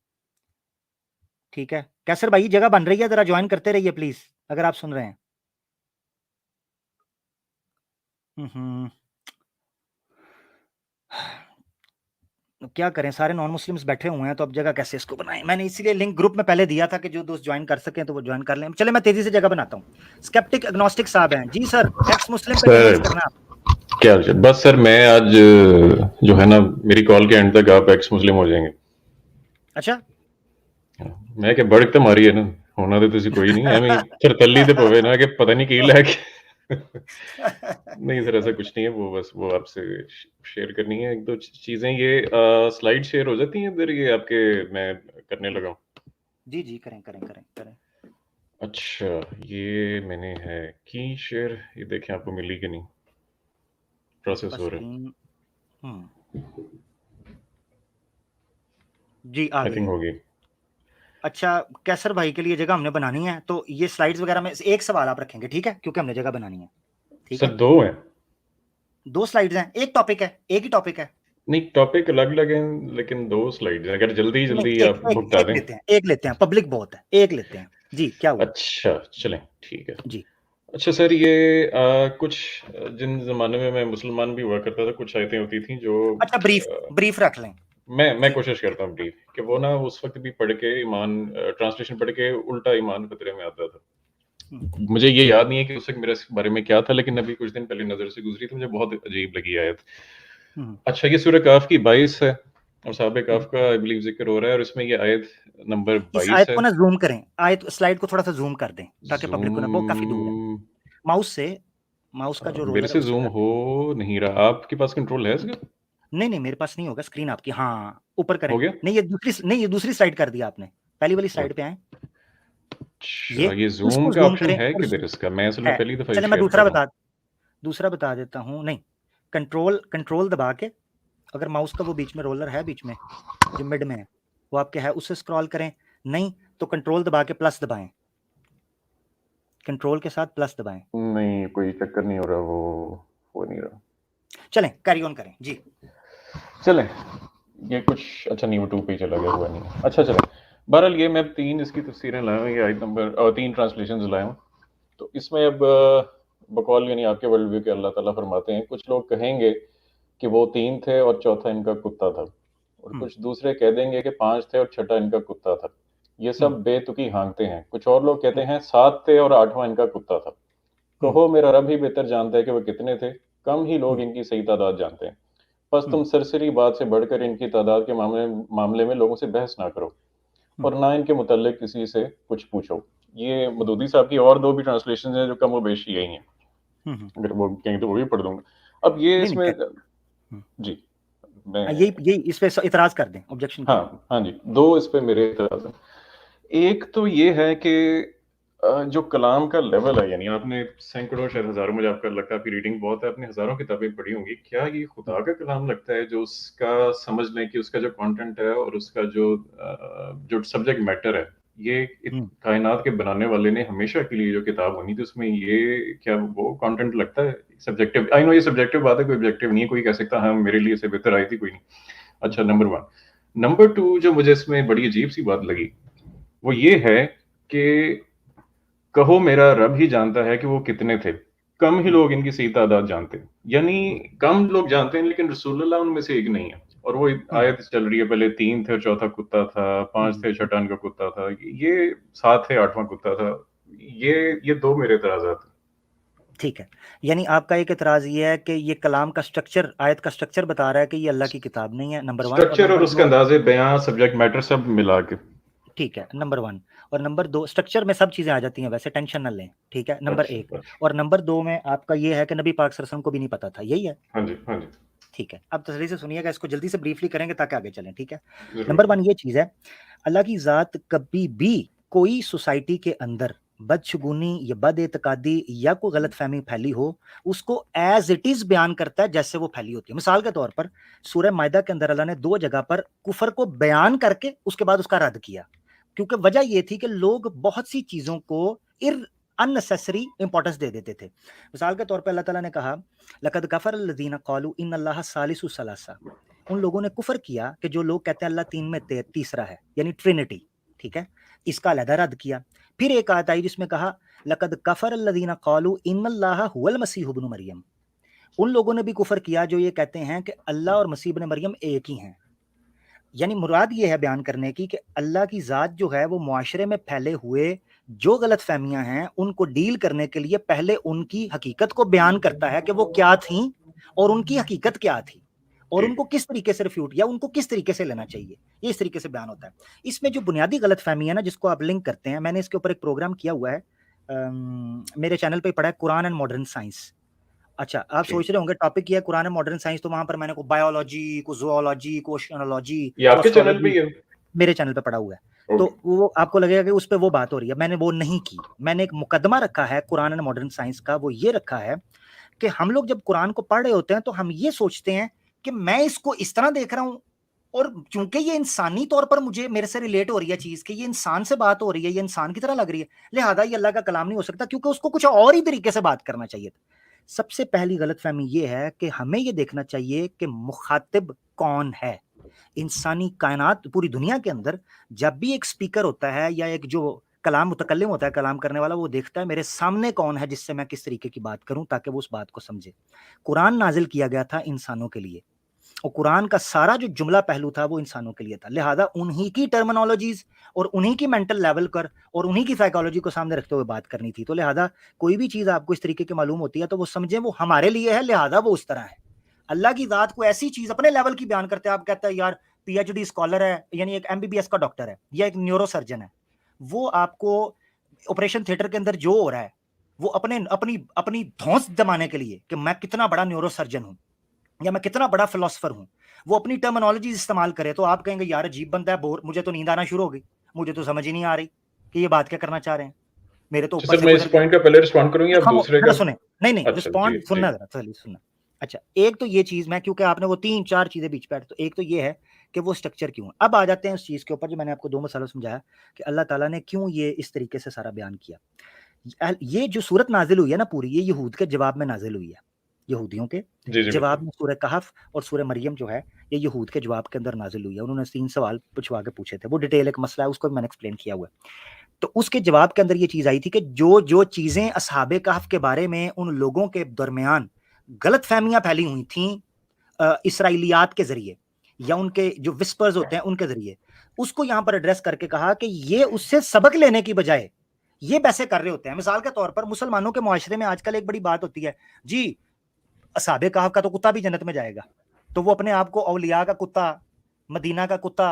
C: ठीक है? कैसर भाई जगह बन रही है, ज़रा ज्वाइन करते रहिए प्लीज़, अगर आप सुन रहे हैं। क्या करें, सारे नॉन मुस्लिम्स बैठे हुए हैं, तो अब जगह कैसे इसको बनाएं? मैंने इसीलिए लिंक ग्रुप में पहले दिया था कि जो दोस्त ज्वाइन कर सकें तो वो ज्वाइन कर लें। चले मैं तेजी से जगह बनाता हूँ। स्केप्टिक एग्नोस्टिक साहब हैं जी सर, एक्स मुस्लिम पे कन्विंस करना आप।
D: क्या हाल चाल? बस सर मैं आज जो है ना, मेरी कॉल के एंड तक आप एक्स मुस्लिम हो जाएंगे।
C: अच्छा
D: मैं क्या बड़क तो मारी है ना, होना तो तुसी कोई नहीं एवं फिर तल्ली ते पवे ना कि पता नहीं की लैके नहीं सर, ऐसा कुछ नहीं है। वो बस वो आपसे शेयर करनी है एक दो चीजें। ये स्लाइड शेयर हो जाती हैं इधर, ये आपके मैं करने लगा हूँ।
C: जी जी करें करें करें करें।
D: अच्छा, ये मैंने है की शेयर, ये देखें आपको मिली कि नहीं, प्रोसेस हो रहा है।
C: जी आ
D: आई
C: गई।
D: थिंक होगी।
C: अच्छा कैसर भाई के लिए जगह हमने बनानी है, तो ये स्लाइड्स वगैरह में एक सवाल आप रखेंगे, ठीक है, क्योंकि हमने जगह बनानी है। ठीक
D: सर
C: है,
D: दो हैं,
C: 2 स्लाइड्स हैं, एक टॉपिक है, एक ही टॉपिक है।
D: नहीं टॉपिक अलग अलग हैं लेकिन दो स्लाइड्स हैं, अगर जल्दी
C: नहीं
D: जल्दी
C: एक
D: आप
C: एक,
D: भुगता
C: एक
D: दें।
C: लेते हैं, एक लेते हैं, पब्लिक बहुत है, एक लेते हैं जी। क्या हुआ?
D: अच्छा चलें, ठीक है
C: जी
D: अच्छा सर, ये कुछ जिन जमाने में मैं मुसलमान भी हुआ करता था, कुछ आयतें होती थी जो
C: अच्छा ब्रीफ ब्रीफ रख लें।
D: मैं
C: जी
D: कोशिश करता हूँ ब्रीफ कि वो ना उस वक्त भी पढ़ के ईमान, ट्रांसलेशन पढ़ के उल्टा ईमान खतरे में आता था। मुझे ये याद नहीं है कि उस वक्त मेरे इस बारे में क्या था, लेकिन अभी कुछ दिन पहले नजर से गुजरी तो मुझे बहुत अजीब लगी आयत। अच्छा, ये सूरह काफ की 22 है और साहब काफ का आई बिलीव जिक्र हो रहा है, और इसमें ये आयत नंबर
C: इस
D: 22
C: आयत
D: है।
C: को ना जूम करें, आयत स्लाइड को थोड़ा सा जूम कर दें ताकि पब्लिक को ना, वो काफी दूर है।
D: जूम
C: माउस से, माउस का जो
D: मेरे
C: रोलर है
D: से
C: उससे
D: जूम
C: कर दें।
D: हो नहीं रहा, आपके पास कंट्रोल है इसका?
C: नहीं नहीं मेरे पास नहीं होगा, स्क्रीन आपकी, हाँ ऊपर करें।
D: हो गया?
C: नहीं ये दूसरी स्लाइड कर दिया आपने, पहली वाली स्लाइड पे आए,
D: अच्छा, ये जूम
C: उसको
D: का
C: जूम
D: ऑप्शन
C: करें
D: है
C: और
D: किधर इसका? मैं असल में
C: है।
D: पहली दफा ये
C: चले मैं
D: शेयर कर रहा हूँ।
C: दूसरा बता देता हूँ। नहीं, कंट्रोल दबा के, अगर माउस का वो बीच में रोलर है, बीच में जो मिड में है वो आपके है, उससे स्क्रॉल करें। नहीं तो कंट्रोल दबा के प्लस दबाएं, कंट्रोल के साथ प्लस दबाएं।
D: नहीं कोई चक्कर नहीं हो रहा, वो हो नहीं रहा।
C: चलें कैरी ऑन करें जी।
D: चलें, ये कुछ अच्छा नहीं, वो 2 पे ही चला गया, हुआ नहीं। अच्छा चलें, बहरहाल ये मैं 3 इसकी तफसीरें लाया हूँ, ये आयत नंबर 3 ट्रांसलेशंस लाया हूँ। तो इसमें अब बकौल यानी आपके वर्ल्ड व्यू के अल्लाह ताला फरमाते हैं, कुछ लोग कहेंगे कि वो 3 थे और चौथा इनका कुत्ता था, और कुछ दूसरे कह देंगे कि 5 थे और छठा इनका कुत्ता था। ये सब बेतुकी हाँकते हैं। कुछ और लोग कहते हैं 7 थे और 8वां इनका कुत्ता था। कहो मेरा रब ही बेहतर जानता है कि वो कितने थे, कम ही लोग इनकी सही तादाद जानते हैं। बस तुम सरसरी बात से बढ़कर इनकी तादाद के मामले में लोगों से बहस ना करो, और ना इनके मुताल्लिक किसी से कुछ पूछो। ये मदूदी साहब की और 2 भी ट्रांसलेशन हैं जो कम व बेशी यही हैं, अगर वो कहेंगे तो वो भी पढ़ दूंगा। अब ये इसमें जी मैं
C: यही इस पे इतराज कर दें, ऑब्जेक्शन।
D: हाँ जी, 2 इस पे मेरे इतराज हैं। एक तो ये है कि जो कलाम का लेवल है, यानी आपने सैकड़ों शायद हजारों, मुझे आपका लगता है आपकी रीडिंग बहुत है, आपने हजारों किताबें पढ़ी होंगी, क्या ये खुदा का कलाम लगता है जो उसका समझ लें कि उसका जो कंटेंट है और उसका जो सब्जेक्ट मैटर है, ये कायनात के बनाने वाले ने हमेशा के लिए जो किताब होनी थी उसमें ये क्या वो कंटेंट लगता है? सब्जेक्टिव, आई नो ये सब्जेक्टिव बात है, कोई ऑब्जेक्टिव नहीं है, कोई कह सकता हाँ मेरे लिए से बेहतर आई थी, कोई नहीं। अच्छा, नंबर 1। नंबर 2 जो मुझे इसमें बड़ी अजीब सी बात लगी वो ये है कि कहो मेरा रब ही जानता है कि वो कितने थे, कम ही लोग इनकी सही तादाद जानते हैं। यानी कम लोग जानते हैं लेकिन रसूलुल्लाह उनमें से एक नहीं है। और वो आयत चल रही है, पहले 3 थे और चौथा कुत्ता था, 5 थे छठा इनका कुत्ता था, ये 7 थे 8वां कुत्ता था। ये 2 मेरे एतराज़ात हैं।
C: ठीक है, यानी आपका एक एतराज ये है कि ये कलाम का स्ट्रक्चर, आयत का स्ट्रक्चर बता रहा है कि ये अल्लाह की किताब नहीं है, नंबर 1।
D: स्ट्रक्चर और उसके अंदाजे बयां, सब्जेक्ट मैटर सब मिला के,
C: ठीक है, नंबर 1। और नंबर 2, स्ट्रक्चर में सब चीजें आ जाती हैं, वैसे टेंशन न लें, ठीक है, नंबर 1। और नंबर 2 में आपका ये है कि नबी पाक सल्लल्लाहु अलैहि वसल्लम को भी नहीं पता था, यही है?
D: हाँ जी, हाँ जी।
C: ठीक है, अब तसल्ली से सुनिएगा, इसको जल्दी से ब्रीफली करेंगे ताकि आगे चलें, ठीक है। नंबर 1 ये चीज है, अल्लाह की जात कभी भी कोई सोसाइटी के अंदर बदशगुनी या बद एतकादी या कोई गलत फहमी फैली हो, उसको एज इट इज बयान करता है जैसे वो फैली होती है। मिसाल के तौर पर सूरह मायदा के अंदर अल्लाह ने 2 जगह पर कुफर को बयान करके उसके बाद उसका रद्द किया, क्योंकि वजह ये थी कि लोग बहुत सी चीजों को अननेसेसरी इंपॉर्टेंस दे देते थे। मिसाल के तौर पर अल्लाह ताला ने कहा लकद कफर अल्लज़ीना क़ालू इन्नल्लाह सालिसु सलासा, उन लोगों ने कुफर किया कि जो लोग कहते हैं अल्लाह 3 में तीसरा है, यानी ट्रिनिटी, ठीक है, इसका अलहदा रद्द किया। फिर एक आयत आई जिसमें कहा लकद कफर अल्लज़ीना क़ालू इन्नल्लाह हुवल मसीह इब्न मरियम, उन लोगों ने भी कुफर किया जो ये कहते हैं कि अल्लाह और मसीह इब्न मरियम एक ही हैं। यानी मुराद ये है बयान करने की कि अल्लाह की ज़ात जो है वो मुआशरे में फैले हुए जो गलत फहमियां हैं उनको डील करने के लिए पहले उनकी हकीकत को बयान करता है कि वो क्या थी और उनकी हकीकत क्या थी और उनको किस तरीके से रिफ्यूट या उनको किस तरीके से लेना चाहिए, ये इस तरीके से बयान होता है। इसमें जो बुनियादी गलत फहमी है ना, जिसको आप लिंक करते हैं, मैंने इसके ऊपर एक प्रोग्राम किया हुआ है, मेरे चैनल पे पड़ा है, कुरान एंड मॉडर्न साइंस। अच्छा, आप सोच रहे होंगे टॉपिक ये है कुरान एंड मॉडर्न साइंस, तो वहां पर मैंने को बायोलॉजी, को जूलॉजी, को ओशियानोलॉजी,
D: ये आपके चैनल पे ही है?
C: मेरे चैनल पे पड़ा हुआ है। तो वो आपको लगेगा कि उस पे वो बात हो रही है, मैंने वो नहीं की। मैंने एक मुकदमा रखा है कुरान एंड मॉडर्न साइंस का, वो ये रखा है कि हम लोग जब कुरान को पढ़ रहे होते हैं तो हम ये सोचते हैं कि मैं इसको इस तरह देख रहा हूं, और चूंकि ये इंसानी तौर पर मुझे मेरे से रिलेट हो रही है चीज, कि ये इंसान से बात हो रही है, ये इंसान की तरह लग रही है, लिहाजा ये अल्लाह का कलाम नहीं हो सकता, क्योंकि उसको कुछ और ही तरीके से बात करना चाहिए था। सबसे पहली गलतफहमी ये है कि हमें ये देखना चाहिए कि मुखातिब कौन है। इंसानी कायनात, पूरी दुनिया के अंदर जब भी एक स्पीकर होता है या एक जो कलाम मुतकल्लिम होता है, कलाम करने वाला, वो देखता है मेरे सामने कौन है जिससे मैं किस तरीके की बात करूं ताकि वो उस बात को समझे। कुरान नाजिल किया गया था इंसानों के लिए, और कुरान का सारा जो जुमला पहलू था वो इंसानों के लिए था, लिहाजा उन्हीं की टर्मिनोलॉजीज और उन्हीं की मेंटल लेवल कर और उन्हीं की साइकोलॉजी को सामने रखते हुए बात करनी थी। तो लिहाजा कोई भी चीज आपको इस तरीके की मालूम होती है तो वो समझें वो हमारे लिए है, लिहाजा वो उस तरह है। अल्लाह की जात को ऐसी चीज अपने लेवल की बयान करते हैं, आप कहते हैं यार पीएचडी स्कॉलर है, यानी एक एमबीबीएस का डॉक्टर है या एक न्यूरो सर्जन है, वो आपको ऑपरेशन थिएटर के अंदर जो हो रहा है वो अपने अपनी अपनी धौंस जमाने के लिए कि मैं कितना बड़ा न्यूरो सर्जन हूं या मैं कितना बड़ा फिलोसफर हूं, वो अपनी टर्मिनोलॉजी इस्तेमाल करे, तो आप कहेंगे यार अजीब बंदा है, बोर, मुझे तो नींद आना शुरू हो गई, मुझे तो समझ ही नहीं आ रही कि ये बात क्या करना चाह रहे हैं, मेरे तो ऊपर
D: से मैं इस पॉइंट का पहले रिस्पॉन्ड करूं या दूसरे का?
C: सुने, नहीं रिस्पॉन्ड सुनना जरा, चलिए सुनना। अच्छा, एक तो ये चीज मैं, क्योंकि आपने वो 3-4 चीजें बीच पे, तो एक तो ये है कि वो स्ट्रक्चर क्यों है। अब आ जाते हैं उस चीज के ऊपर जो मैंने आपको 2 मसालों समझाया कि अल्लाह ताला ने क्यों ये इस तरीके से सारा बयान किया। ये जो सूरत नाजिल हुई है ना पूरी, ये यहूद के जवाब में नाजिल हुई है, यहूदियों के जवाब में। सूरह कहफ और सूरह मरियम जो है ये यहूद के जवाब के अंदर नाजिल हुई है। उन्होंने 3 सवाल पूछवा के पूछे थे, वो डिटेल एक मसला है, उसको मैंने एक्सप्लेन किया हुआ है। तो उसके जवाब के अंदर ये चीज आई थी कि जो जो चीजें असहाबे कहफ के बारे में उन लोगों के दरमियान गलत फहमियां फैली हुई थी इसराइलियात के जरिए या उनके जो विस्पर्स होते हैं उनके जरिए, उसको यहां पर एड्रेस करके कहा कि ये उससे सबक लेने की बजाय ये वैसे कर रहे होते हैं। मिसाल के तौर पर मुसलमानों के मुआशरे में आजकल एक बड़ी बात होती है, जी असहाबे कहफ का तो कुत्ता भी जन्नत में जाएगा, तो वो अपने आप को औलिया का कुत्ता, मदीना का कुत्ता,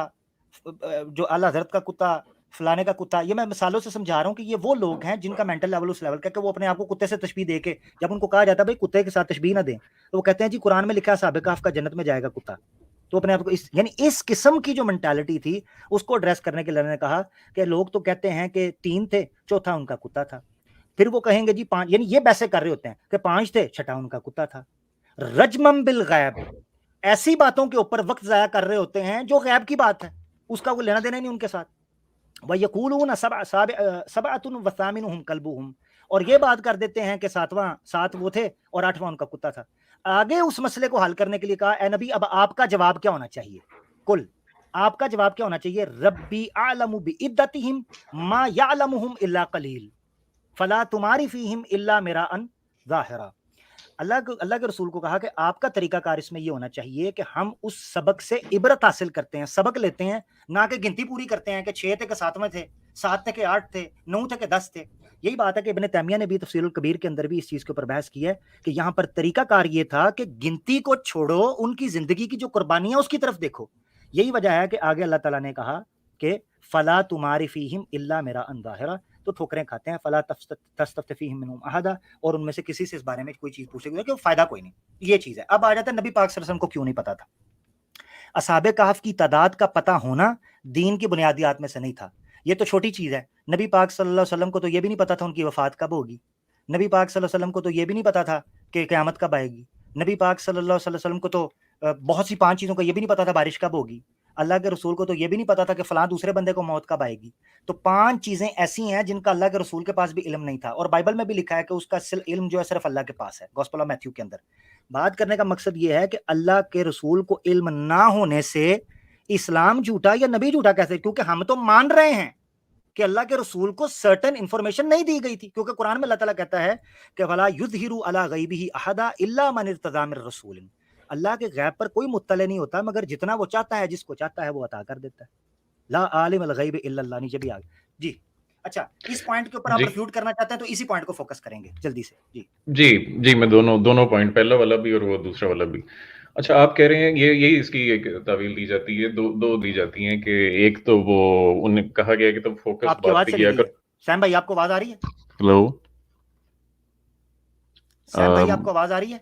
C: जो आला हज़रत का कुत्ता, फलाने का कुत्ता, ये मैं मिसालों से समझा रहा हूँ कि ये वो लोग हैं जिनका मेंटल लेवल उस लेवल का कि वो अपने आप को कुत्ते से तशबीह दे के, जब उनको कहा जाता है भाई कुत्ते के साथ तशबीह ना दें, तो वो कहते हैं जी कुरान में लिखा है असहाबे कहफ का जन्नत में जाएगा कुत्ता, तो अपने आप को इस, यानी इस किस्म की जो मेंटालिटी थी उसको एड्रेस करने के लिए ने कहा कि लोग तो कहते हैं कि 3 थे, चौथा उनका कुत्ता था। फिर वो कहेंगे जी 5, यानी ये वैसे कर रहे होते हैं कि 5 थे, छठा उनका कुत्ता था। रजमम बिल गैब, ऐसी बातों के ऊपर वक्त जाया कर रहे होते हैं जो गैब की बात है, उसका कोई लेना देना नहीं उनके साथ। वयकूलून सबअतुन वसामिनुहुम कल्बुहुम, और ये बात कर देते हैं कि 7 वो थे और 8वां उनका कुत्ता था। आगे उस मसले को हल करने के लिए कहा, ए नबी अब आपका जवाब क्या होना चाहिए, कुल आपका जवाब क्या होना चाहिए, रब्बी आलमु बिइद्दतिहिम मा यालमुहुम इल्ला कलील फला तुम्हारी फीहिम इल्ला मिराअन ज़ाहिरा। अल्लाह के रसूल को कहा कि आपका तरीकाकार इसमें ये होना चाहिए कि हम उस सबक से इबरत हासिल करते हैं, सबक लेते हैं, ना कि गिनती पूरी करते हैं कि 6 थे कि 7वें थे, 7 थे कि 8 थे, 9 थे कि 10 थे। यही बात है कि इब्न तैमिया ने भी तफसीरुल कबीर के अंदर भी इस चीज के ऊपर बहस की है कि यहाँ पर तरीकाकार ये था कि गिनती को छोड़ो, उनकी जिंदगी की जो कुर्बानियां उसकी तरफ देखो। यही वजह है कि आगे अल्लाह ताला ने कहा कि फला तुम्हारी फीहिम इल्ला मेरा अंदाहिरा, तो ठोकरें खाते हैं, फला तस्तफ्तीहिम मिनहुम अहदा, और उनमें से किसी से इस बारे में कोई चीज पूछेगी कि फायदा कोई नहीं, ये चीज है। अब आ जाता है नबी पाक सल्लल्लाहु अलैहि वसल्लम को क्यों नहीं पता था। असहाबे कहफ की तादाद का पता होना दीन की बुनियादियात में से नहीं था, ये तो छोटी चीज है। नबी पाक सल्लल्लाहु अलैहि वसल्लम को तो ये भी नहीं पता था उनकी वफात कब होगी, नबी पाक सल्लल्लाहु अलैहि वसल्लम को तो ये भी नहीं पता था कि क़यामत कब आएगी, नबी पाक सल्लल्लाहु अलैहि वसल्लम को तो बहुत सी 5 चीजों का ये भी नहीं पता था बारिश कब होगी, अल्लाह के रसूल को तो ये भी नहीं पता था कि फलां दूसरे बंदे को मौत कब आएगी। तो 5 चीजें ऐसी हैं जिनका अल्लाह के रसूल के पास भी इल्म नहीं था, और बाइबल में भी लिखा है कि उसका इल्म जो है सिर्फ अल्लाह के पास है। गॉस्पेल ऑफ मैथ्यू के अंदर बात करने का मकसद ये है कि अल्लाह के रसूल को इल्म ना होने से इस्लाम झूठा या नबी झूठा कैसे, क्योंकि हम तो मान रहे हैं कि अल्लाह के रसूल को सर्टेन इंफॉर्मेशन नहीं दी गई थी, क्योंकि कुरान में अल्लाह ताला कहता है कि वला युज़हिरु अला गैबिही अहदा इल्ला मन इर्तज़ा मिर रसूल, अल्लाह के गैब पर कोई मुत्तले नहीं होता मगर जितना वो चाहता है, जिसको चाहता है वो अता कर देता है। ला आलिम अल गैब इल्ला अल्लाह, नीचे भी आ गया जी। अच्छा, इस पॉइंट के ऊपर आप
D: जी।
C: रिफ्यूट करना चाहते हैं तो इसी पॉइंट को फोकस करेंगे जल्दी से जी।
D: जी मैं दोनों पॉइंट, पहला वाला भी और वो दूसरा वाला भी। अच्छा, आप कह रहे हैं यही इसकी एक तावील दी जाती है, दो दी जाती हैं कि एक तो वो उन्हें कहा गया कि तुम फोकस
C: आपकी
D: बात
C: आवाज
D: पे
C: चली
D: किया
C: गई
D: कर।
C: है सैम भाई, आपको आवाज आ रही है?
D: हेलो
C: सैम भाई आपको आवाज आ रही है?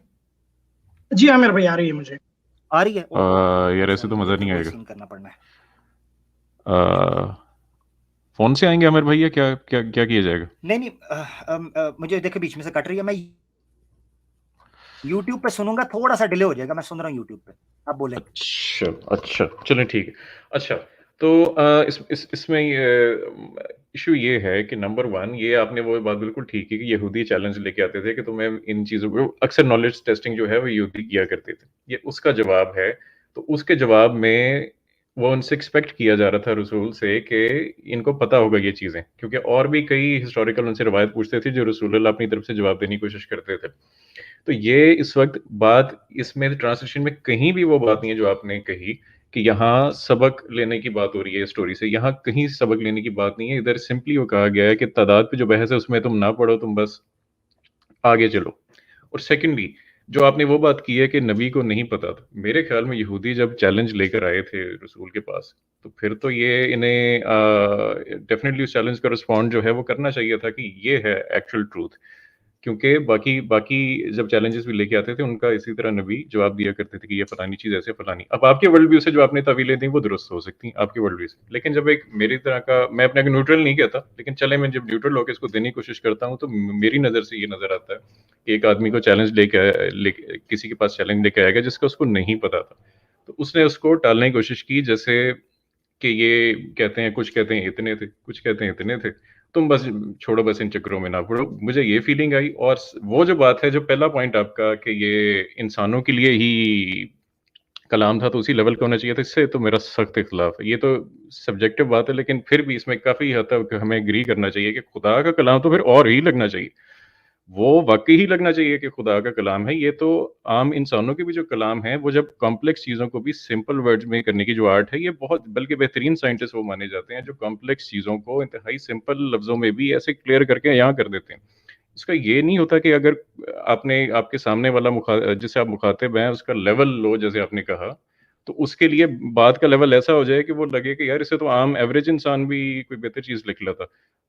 B: जी आमिर भाई आ रही है, मुझे
C: आ रही है।
D: यार ऐसे तो मजा नहीं आएगा।
C: सीन करना पड़ना है।
D: फोन से आएंगे आमिर भैया, क्या क्या क्या किया जाएगा?
C: नहीं मुझे देखो बीच में से कट रही है, मैं YouTube पे सुनूंगा, थोड़ा सा डिले हो जाएगा, मैं सुन रहा हूँ YouTube पे, आप बोलें।
D: अच्छा चलें ठीक है। अच्छा तो इसमें इशू ये है कि नंबर 1, ये आपने वो बात बिल्कुल ठीक है कि यहूदी चैलेंज लेके आते थे कि तुम्हें इन चीज़ों को, अक्सर नॉलेज टेस्टिंग जो है वो यहूदी किया करते थे, ये उसका जवाब है। तो उसके जवाब में वो उनसे एक्सपेक्ट किया जा रहा था रसूल से कि इनको पता होगा ये चीज़ें, क्योंकि और भी कई हिस्टोरिकल उनसे रवायत पूछते थे जो रसूल अपनी तरफ से जवाब देने की कोशिश करते थे। तो ये इस वक्त बात इसमें ट्रांसलेशन में कहीं भी वो बात नहीं है जो आपने कही कि यहाँ सबक लेने की बात हो रही है स्टोरी से, यहाँ कहीं सबक लेने की बात नहीं है। इधर सिंपली वो कहा गया है कि तादाद पे जो बहस है उसमें तुम ना पढ़ो, तुम बस आगे चलो। और सेकेंडली जो आपने वो बात की है कि नबी को नहीं पता था, मेरे ख्याल में यहूदी जब चैलेंज लेकर आए थे रसूल के पास, तो फिर तो ये इन्हें डेफिनेटली उस चैलेंज का रिस्पॉन्ड जो है वो करना चाहिए था कि ये है एक्चुअल ट्रूथ, क्योंकि बाकी जब चैलेंजेस भी लेके आते थे उनका इसी तरह नबी जवाब दिया करते थे कि ये फलानी चीज़ ऐसे फलानी। अब आपके वर्ल्ड व्यू से जो आपने तवीलें दी वो दुरुस्त हो सकती हैं आपके वर्ल्ड व्यू से, लेकिन जब एक मेरी तरह का, मैं अपने को न्यूट्रल नहीं कहता, लेकिन चले मैं जब न्यूट्रल होकर इसको देने की कोशिश करता हूँ तो मेरी नज़र से ये नज़र आता है कि एक आदमी को चैलेंज किसी के पास चैलेंज लेके आएगा जिसका उसको नहीं पता था, तो उसने उसको टालने की कोशिश की, जैसे कि ये कहते हैं, कुछ कहते हैं इतने थे, कुछ कहते हैं इतने थे, तुम बस छोड़ो, बस इन चक्करों में ना पड़ो। मुझे ये फीलिंग आई। और वो जो बात है, जो पहला पॉइंट आपका कि ये इंसानों के लिए ही कलाम था तो उसी लेवल का होना चाहिए था, इससे तो मेरा सख्त इख्तिलाफ है। ये तो सब्जेक्टिव बात है, लेकिन फिर भी इसमें काफ़ी हद तक हमें एग्री करना चाहिए कि खुदा का कलाम तो फिर और ही लगना चाहिए, वो वाकई ही लगना चाहिए कि खुदा का कलाम है। ये तो आम इंसानों के भी जो कलाम है, वो जब कॉम्प्लेक्स चीज़ों को भी सिंपल वर्ड्स में करने की जो आर्ट है, ये बहुत, बल्कि बेहतरीन साइंटिस्ट वो माने जाते हैं जो कॉम्प्लेक्स चीज़ों को इंतहाई सिंपल लफ्ज़ों में भी ऐसे क्लियर करके यहाँ कर देते हैं। इसका ये नहीं होता कि अगर आपके सामने वाला जिससे आप मुखातिब हैं उसका लेवल लो, जैसे आपने कहा, तो उसके लिए बात का लेवल ऐसा हो जाए कि वो लगे कि यार इसे तो आम एवरेज इंसान भी कोई बेहतर चीज़ लिख लेता।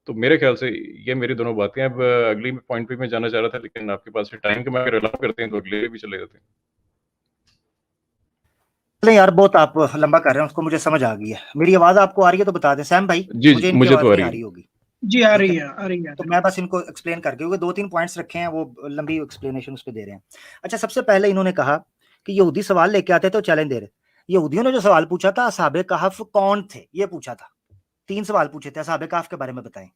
D: तो मेरे ख्याल से ये मेरी दोनों बातें। अब अगली पॉइंट पे मैं जाना चाह रहा था, लेकिन आपके पास टाइम के अगर अलाउ करते हैं तो अगले भी चले जाते हैं।
C: नहीं यार, बहुत आप लंबा कर रहे हैं, उसको मुझे समझ आ गई है। मेरी आवाज आपको आ रही है तो बता दें सैम भाई।
D: जी,
C: मुझे इनकी
D: मुझे
C: आवाज
D: तो आ
C: नहीं आ
D: रही
C: रही
D: है।
C: होगी।
B: जी आ रही है, आ रही है।
C: तो मैं बस इनको एक्सप्लेन करके, क्योंकि 2-3 पॉइंट्स रखे हैं, वो लंबी एक्सप्लेनेशन उस पर दे रहे हैं। अच्छा, सबसे पहले इन्होंने कहा कि यहूदी सवाल लेके आते थे तो चैलेंज दे रहे। यहूदियों ने जो सवाल पूछा था, असहाबे कहफ कौन थे, ये पूछा था। 3 सवाल पूछे थे, असहाबे कहफ के बारे में बताएं।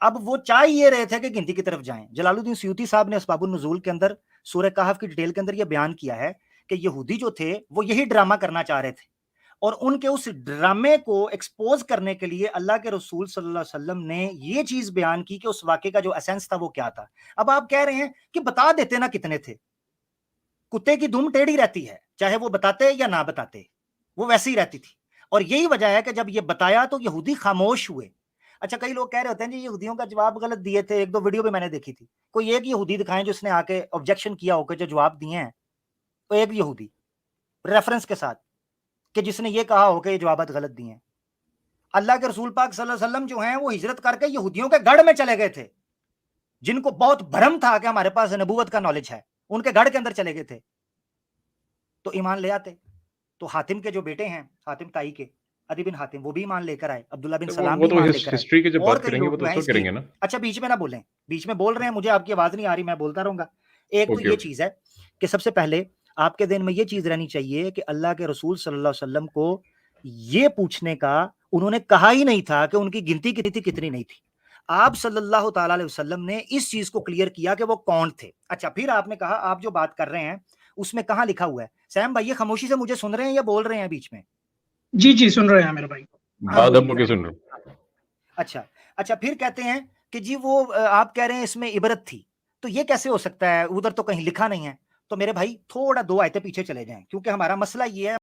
C: अब वो चाह ये रहे थे कि गिनती की तरफ जाएं। जलालुद्दीन सयूती साहब ने अस्बाबुन नुज़ूल के अंदर सूरह कहफ की डिटेल के अंदर ये बयान किया है कि यहूदी जो थे वो यही ड्रामा करना चाह रहे थे, और उनके उस ड्रामे को एक्सपोज करने के लिए अल्लाह के रसूल सल्लल्लाहु अलैहि वसल्लम ने ये चीज बयान की कि उस वाक़े का जो एसेंस था वो क्या था। अब आप कह रहे हैं कि बता देते ना कितने थे। कुत्ते की दुम टेढ़ी रहती है, चाहे वो बताते या ना बताते, वो वैसी ही रहती थी। और यही वजह है कि जब ये बताया तो यहूदी खामोश हुए। अच्छा, कई लोग कह रहे होते हैं जी यहूदियों का जवाब गलत दिए थे, 1-2 वीडियो भी मैंने देखी थी। कोई एक यहूदी दिखाएं जो उसने आके ऑब्जेक्शन किया होकर जो जवाब दिए हैं, तो एक यहूदी रेफरेंस के साथ कि जिसने ये कहा हो कि ये जवाब गलत दिए हैं। अल्लाह के रसूल पाक सल्लल्लाहु अलैहि वसल्लम जो हैं वो हिजरत करके यहूदियों के गढ़ में चले गए थे, जिनको बहुत भ्रम था कि हमारे पास नबूवत का नॉलेज है, उनके गढ़ के अंदर चले गए थे तो ईमान ले आते। तो हातिम के जो बेटे हैं, हातिम ताई के, अदी बिन हातिम, वो भी ईमान लेकर आए, अब्दुल्ला बिन सलाम भी ईमान लेकर आए।
D: हिस्ट्री की जब
C: और
D: बात
C: कई
D: करेंगे वो
C: लोग
D: तो
C: हैं
D: उसको करेंगे ना।
C: अच्छा, बीच में ना बोलें, बीच में बोल रहे हैं, मुझे आपकी आवाज नहीं आ रही, मैं बोलता रहूंगा। एक तो ये चीज है कि सबसे पहले आपके दिन में ये चीज रहनी चाहिए कि अल्लाह के रसूल सल्लल्लाहु अलैहि वसल्लम को ये पूछने का उन्होंने कहा ही नहीं था कि उनकी गिनती कितनी नहीं थी। आप सल्लल्लाहु ताला अलैहि वसल्लम ने इस चीज को क्लियर किया कि वो कौन थे। अच्छा, फिर आपने कहा आप जो बात कर रहे हैं उसमें कहां लिखा हुआ है। सैम भाई, ये खामोशी से मुझे सुन रहे हैं या बोल रहे हैं बीच में?
B: जी सुन रहे हैं मेरे भाई।
D: बाद अब सुन रहे।
C: अच्छा अच्छा, फिर कहते हैं कि जी वो आप कह रहे हैं इसमें इबरत थी, तो ये कैसे हो सकता है, उधर तो कहीं लिखा नहीं है। तो मेरे भाई थोड़ा 2 आयतें पीछे चले जाएं, क्योंकि हमारा मसला ये है